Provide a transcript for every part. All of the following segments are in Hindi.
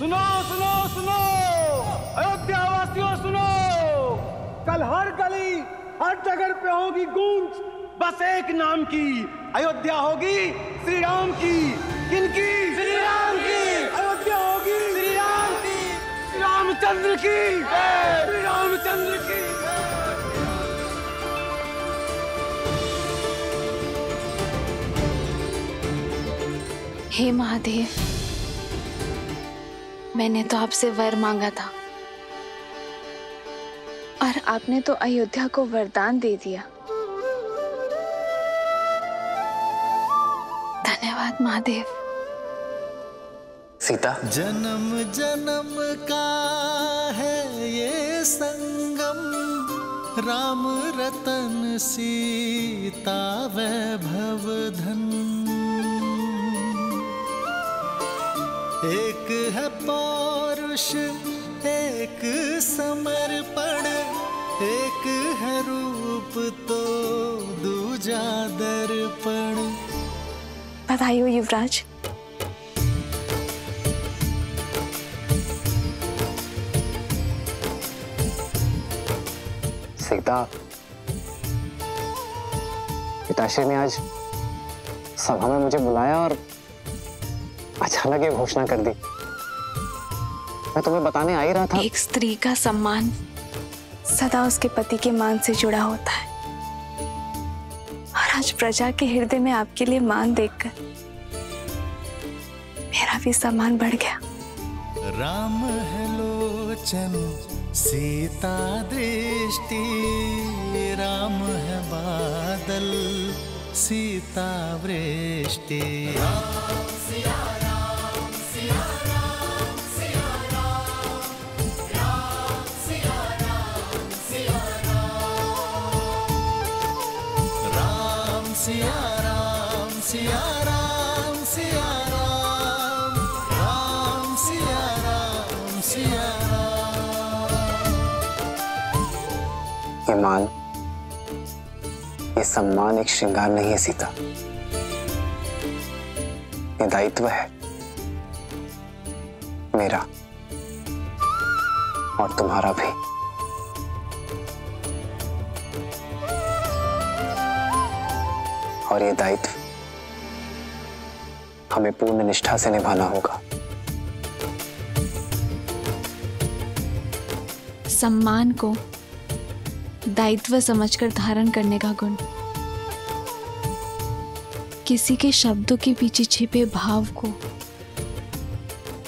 सुनो सुनो सुनो, अयोध्या वासियों सुनो, कल हर गली हर जगह पे होगी गूंज बस एक नाम की, अयोध्या होगी श्री राम की। किनकी? श्री राम की। अयोध्या होगी श्री राम की, श्री रामचंद्र की, श्री रामचंद्र की। हे महादेव, मैंने तो आपसे वर मांगा था और आपने तो अयोध्या को वरदान दे दिया। धन्यवाद महादेव। सीता, जन्म जन्म का है ये संगम, राम रतन सीता वैभव धन। एक है पौरुष एक समर्पण, एक है रूप तो दूजा दर्पण। बधाई हो युवराज। सीता, पिताश्री ने आज सभा में मुझे बुलाया और अचानक ये घोषणा कर दी। मैं तुम्हें बताने आ ही रहा था। एक स्त्री का सम्मान सदा उसके पति के मान से जुड़ा होता है और आज प्रजा के हृदय में आपके लिए मान देखकर मेरा भी सम्मान बढ़ गया। राम है लोचन सीता दृष्टि, राम है बादल सीता वृष्टि। सिया राम सिया राम सिया राम, राम सिया राम सिया राम। ये मान, ये सम्मान एक श्रृंगार नहीं है सीता, ये दायित्व है मेरा और तुम्हारा भी। और ये दायित्व हमें पूर्ण निष्ठा से निभाना होगा। सम्मान को दायित्व समझकर धारण करने का गुण, किसी के शब्दों के पीछे छिपे भाव को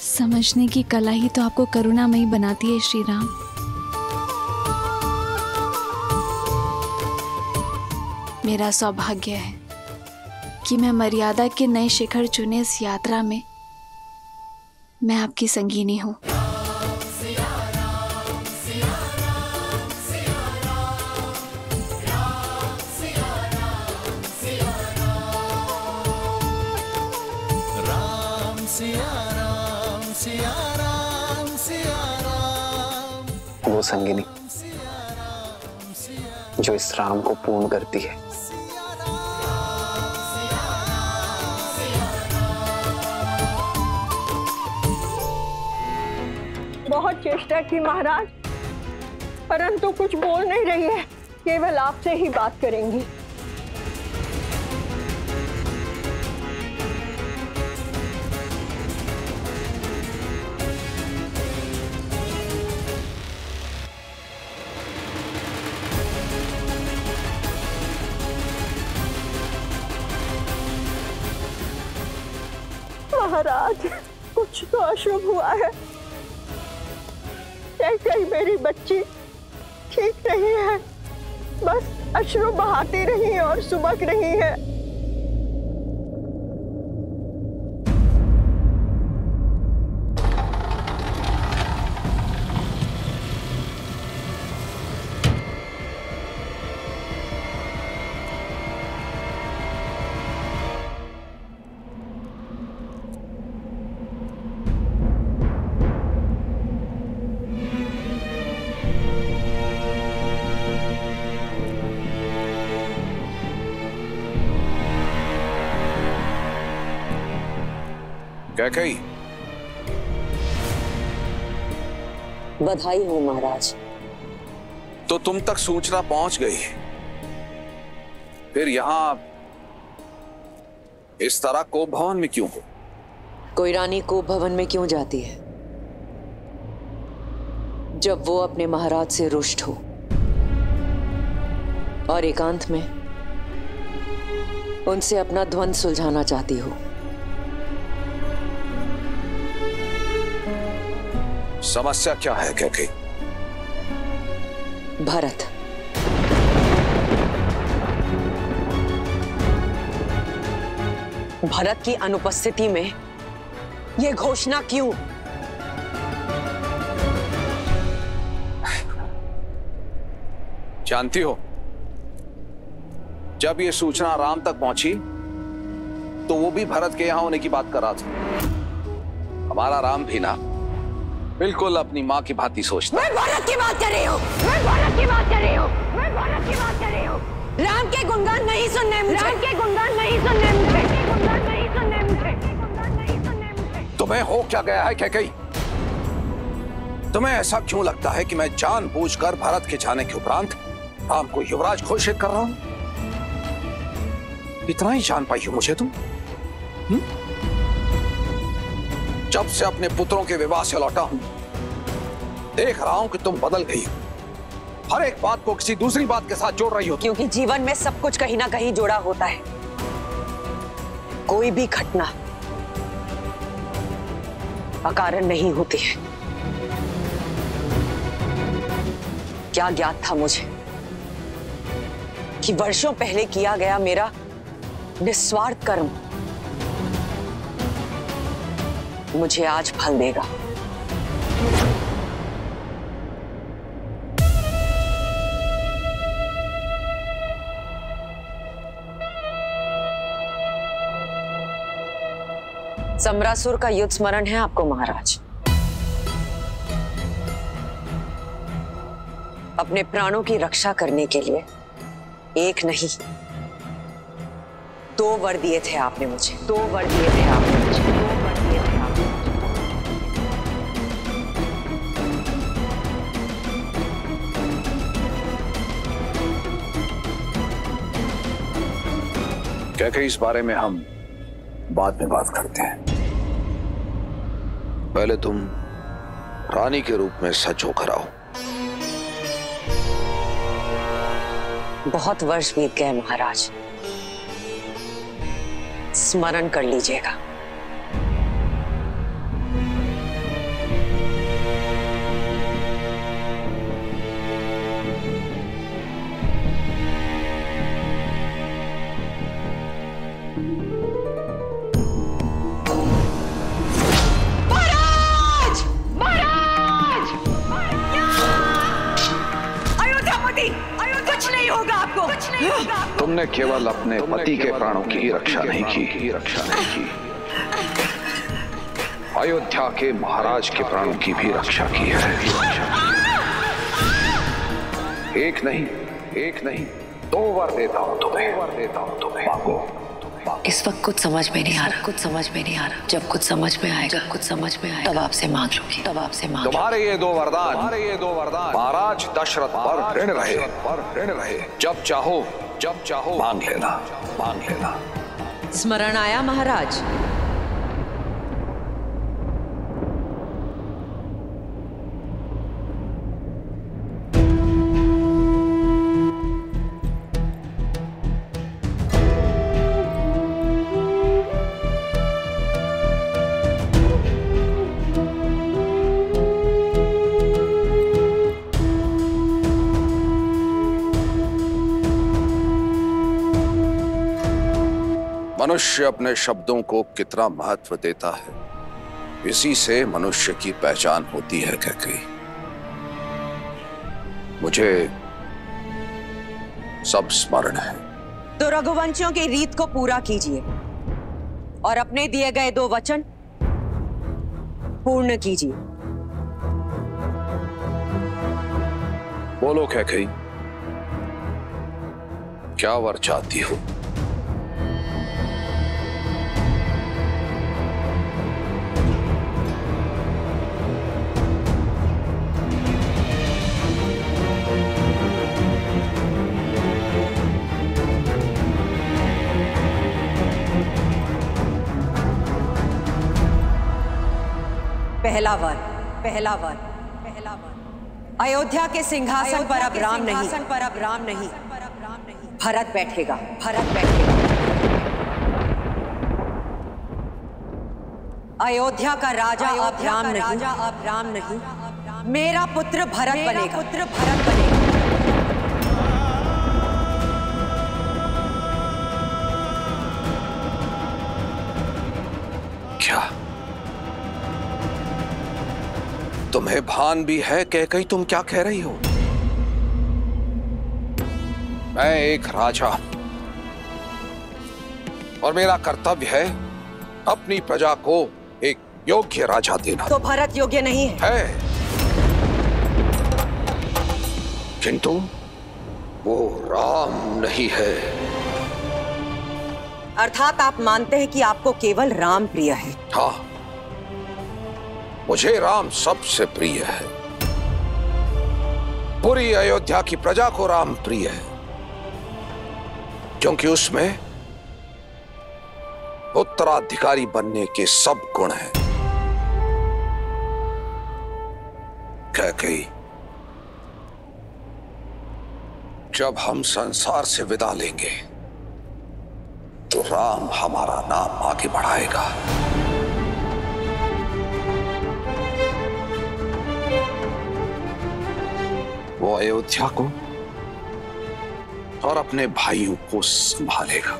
समझने की कला ही तो आपको करुणामयी बनाती है श्री राम। मेरा सौभाग्य है कि मैं मर्यादा के नए शिखर चुने इस यात्रा में मैं आपकी संगीनी हूँ। वो संगिनी जो इस राम को पूर्ण करती है। बहुत चेष्टा की महाराज, परंतु कुछ बोल नहीं रही है, केवल आपसे ही बात करेंगी। महाराज, कुछ तो अशुभ हुआ है। कहीं मेरी बच्ची ठीक नहीं है, बस अश्रु बहाती रही और सुबक रही है। कैकेयी, बधाई हो महाराज। तो तुम तक सूचना पहुंच गई, फिर यहां इस तरह कोप भवन में क्यों हो? कोई रानी कोप भवन में क्यों जाती है जब वो अपने महाराज से रुष्ट हो और एकांत में उनसे अपना द्वंद्व सुलझाना चाहती हो। समस्या क्या है कैकेयी? भरत। भरत की अनुपस्थिति में ये घोषणा क्यों? जानती हो, जब ये सूचना राम तक पहुंची तो वो भी भरत के यहां होने की बात कर रहा था। हमारा राम भी ना बिल्कुल अपनी मां की भांति सोचता। मैं भरत की बात कर रही हूँ, मैं भरत की बात कर रही हूँ, मैं भरत की बात कर रही हूँ। राम के गुणगान नहीं सुनने मुझे, राम के गुणगान नहीं सुनने मुझे, गुणगान नहीं सुनने मुझे, गुणगान नहीं सुनने मुझे। तुम्हें हो क्या गया है कैकेयी? तुम्हें ऐसा क्यों लगता है कि मैं जानबूझकर भरत के जाने के उपरांत राम को युवराज घोषित कर रहा हूं? इतना ही जान पाई हो मुझे तुम? जब से अपने पुत्रों के विवाह से लौटा हूं, देख रहा हूं कि तुम बदल गई हो। हर एक बात को किसी दूसरी बात के साथ जोड़ रही हो। क्योंकि जीवन में सब कुछ कहीं ना कहीं जुड़ा होता है। कोई भी घटना अकारण नहीं होती है। क्या ज्ञात था मुझे कि वर्षों पहले किया गया मेरा निस्वार्थ कर्म मुझे आज फल देगा। समरासुर का युद्ध स्मरण है आपको महाराज? अपने प्राणों की रक्षा करने के लिए एक नहीं 2 वर दिए थे आपने मुझे, 2 वर दिए थे आपने मुझे, 2 वर दिए थे आपने मुझे। कैकेयी, इस बारे में हम बाद में बात करते हैं। पहले तुम रानी के रूप में सच होकर आओ। बहुत वर्ष बीत गए महाराज, स्मरण कर लीजिएगा। तुमने केवल अपने पति के प्राणों की ही रक्षा नहीं की, अयोध्या के महाराज के प्राणों की भी रक्षा की है। एक नहीं 2 वर देता हूं तुम्हें, मांगो। इस वक्त कुछ समझ में नहीं आ रहा, जब कुछ समझ में आएगा, तब आपसे मांग लूंगी, तुम्हारे ये 2 वरदान महाराज दशरथ पर ऋण रहे। जब चाहो मांग लेना। स्मरण आया महाराज? मनुष्य अपने शब्दों को कितना महत्व देता है, इसी से मनुष्य की पहचान होती है कैकेयी। मुझे सब स्मरण है। तो रघुवंशियों की रीत को पूरा कीजिए और अपने दिए गए 2 वचन पूर्ण कीजिए। बोलो कैकेयी, क्या वर चाहती हो? पहला वर, पहला वर, पहला वर। अयोध्या के सिंहासन पर अब राम नहीं, भरत बैठेगा, भरत बैठेगा। अयोध्या का राजा अब राम नहीं, मेरा पुत्र भरत बनेगा, पुत्र भरत बनेगा। क्या तुम्हें भान भी है कैकेयी तुम क्या कह रही हो? मैं एक राजा और मेरा कर्तव्य है अपनी प्रजा को एक योग्य राजा देना। तो भरत योग्य नहीं है? किंतु वो राम नहीं है। अर्थात आप मानते हैं कि आपको केवल राम प्रिय है? हाँ, मुझे राम सबसे प्रिय है। पूरी अयोध्या की प्रजा को राम प्रिय है, क्योंकि उसमें उत्तराधिकारी बनने के सब गुण हैं। कैकेयी, जब हम संसार से विदा लेंगे तो राम हमारा नाम आगे बढ़ाएगा। वो अयोध्या को और अपने भाइयों को संभालेगा।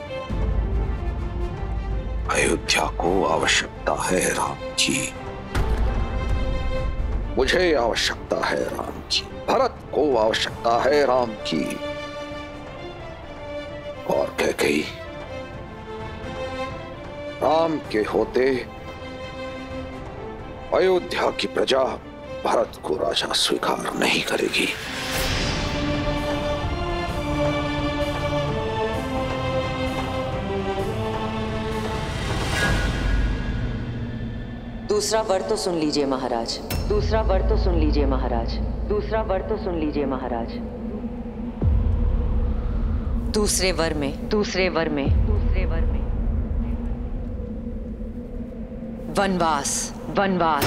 अयोध्या को आवश्यकता है राम की, मुझे आवश्यकता है राम की, भरत को आवश्यकता है राम की। और कैकेयी, राम के होते अयोध्या की प्रजा भरत को राजा स्वीकार नहीं करेगी। दूसरा वर तो सुन लीजिए महाराज, दूसरा वर तो सुन लीजिए महाराज, दूसरा वर तो सुन लीजिए महाराज। दूसरे वर में, दूसरे वर में, दूसरे वर में वनवास, वनवास।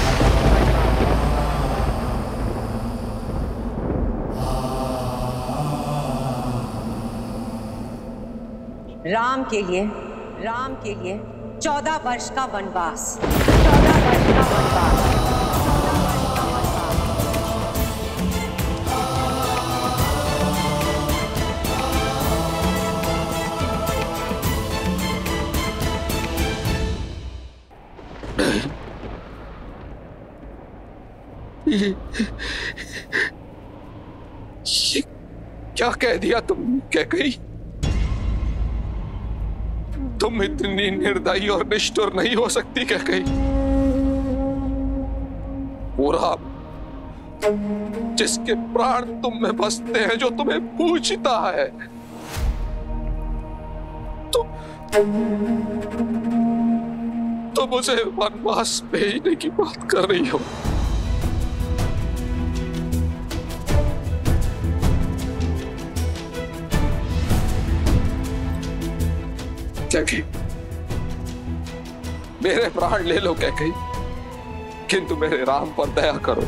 राम के लिए 14 वर्ष का वनवास, 14 वर्ष का वनवास। ये क्या कह दिया तुम कैकेयी? तुम इतनी निर्दयी और निष्ठुर नहीं हो सकती कैकेयी। वो राम जिसके प्राण तुम में बसते हैं, जो तुम्हें पूछता है, तुम उसे वनवास भेजने की बात कर रही हो। कैकेयी, मेरे प्राण ले लो कैकेयी, किंतु मेरे राम पर दया करो।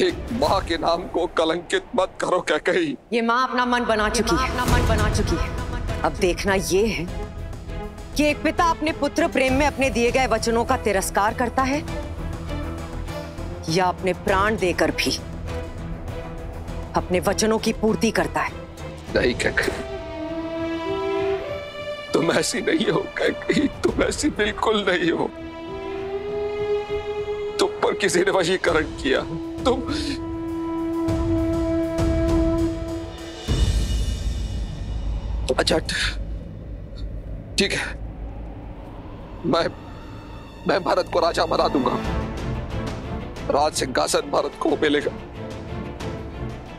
एक माँ के नाम को कलंकित मत करो कैकेयी। ये माँ अपना मन बना चुकी है, अपना मन बना चुकी है। अब देखना ये है कि एक पिता अपने पुत्र प्रेम में अपने दिए गए वचनों का तिरस्कार करता है या अपने प्राण देकर भी अपने वचनों की पूर्ति करता है। नहीं कैकेयी, तुम ऐसी नहीं हो कैकेयी, तुम ऐसी बिल्कुल नहीं हो। तुम पर किसी ने वशीकरण किया। तुम अच्छा ठीक है, मैं भरत को राजा बना दूंगा। राज सिंहासन भरत को मिलेगा,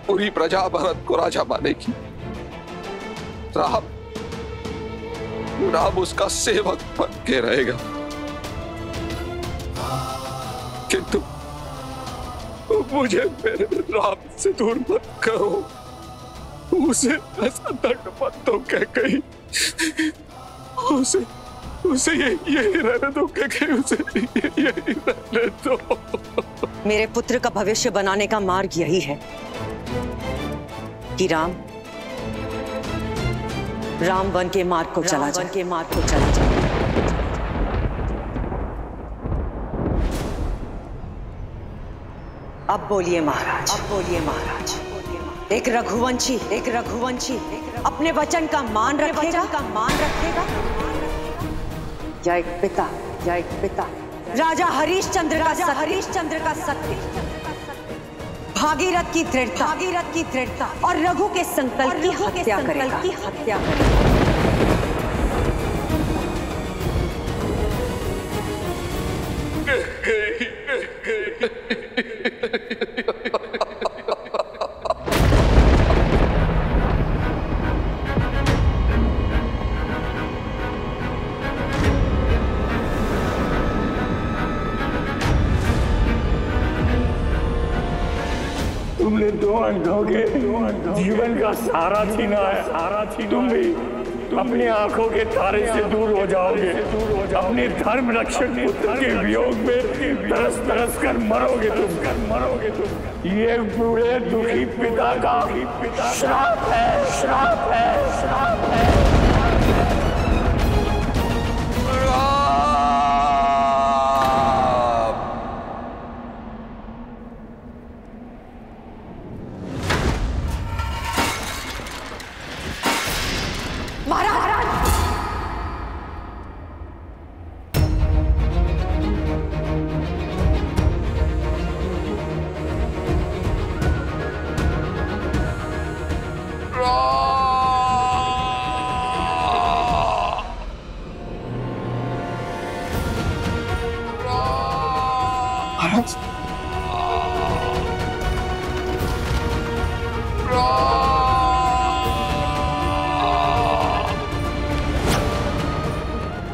पूरी प्रजा भरत को राजा मानेगी। राम उसका सेवक बन के रहेगा। किंतु मुझे मेरे राम से दूर मत करो, उसे ऐसा दंड मत दो कैकेयी, उसे यही रहने दो, उसे यही रहने दो। मेरे पुत्र का भविष्य बनाने का मार्ग यही है कि राम वन के मार्ग को चला जाए। अब बोलिए महाराज, एक रघुवंशी अपने वचन का मान रखेगा या एक पिता राजा हरिश्चंद्र का सत्य, भागीरथ की दृढ़ता और रघु के संकल्प की हत्या करेगा। तुमने 2 अंधों के जीवन का सहारा छीना है। तुम भी अपनी आंखों के तारे से दूर हो जाओगे। अपने धर्म रक्षक पुत्र के वियोग में तरस कर मरोगे तुम। ये बूढ़े दुखी पिता का श्राप है।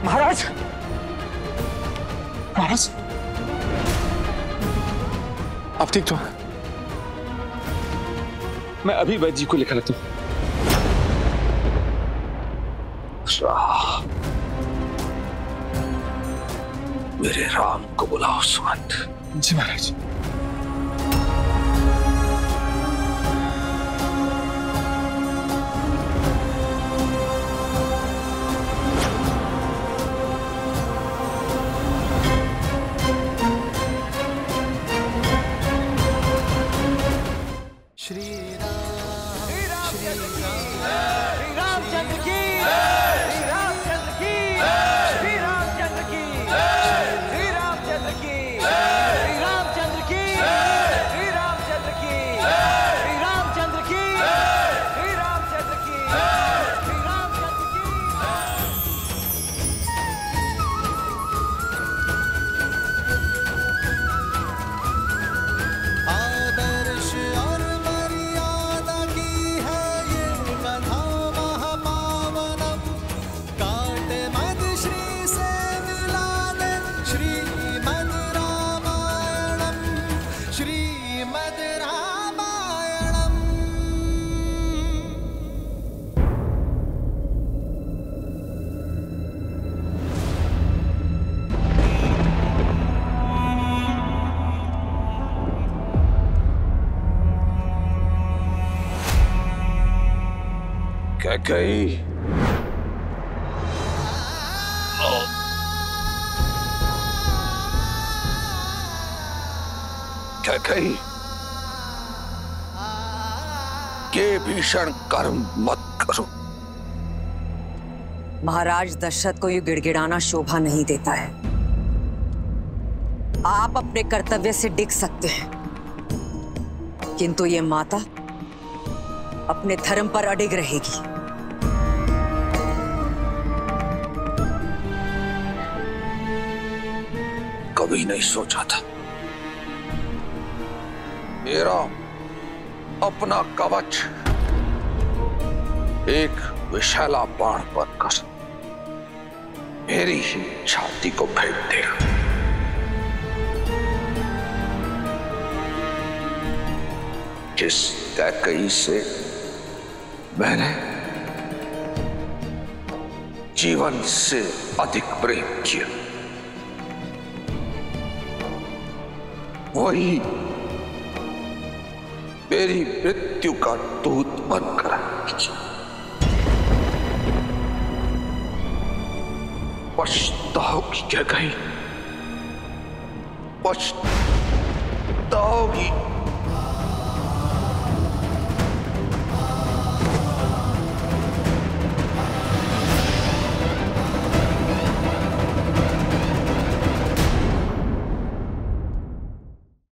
महाराज आप ठीक तो? मैं अभी वैद्य जी को लिखा लेता हूं। मेरे राम को बुलाओ सुमंत। जी महाराज। कैकेयी, कैकेयी, ये भीषण कर्म मत करो। महाराज दशरथ को ये गिड़गिड़ाना शोभा नहीं देता है। आप अपने कर्तव्य से डिग सकते हैं, किंतु ये माता अपने धर्म पर अडिग रहेगी। कभी नहीं सोचा था मेरा अपना कवच एक विषैला बाण बनकर मेरी ही छाती को भेद देगा। जिस कैकेयी से मैंने जीवन से अधिक प्रेम किया, वही मेरी मृत्यु का दूत बनकर आएगी। पछताओगी क्या कहीं? पछताओगी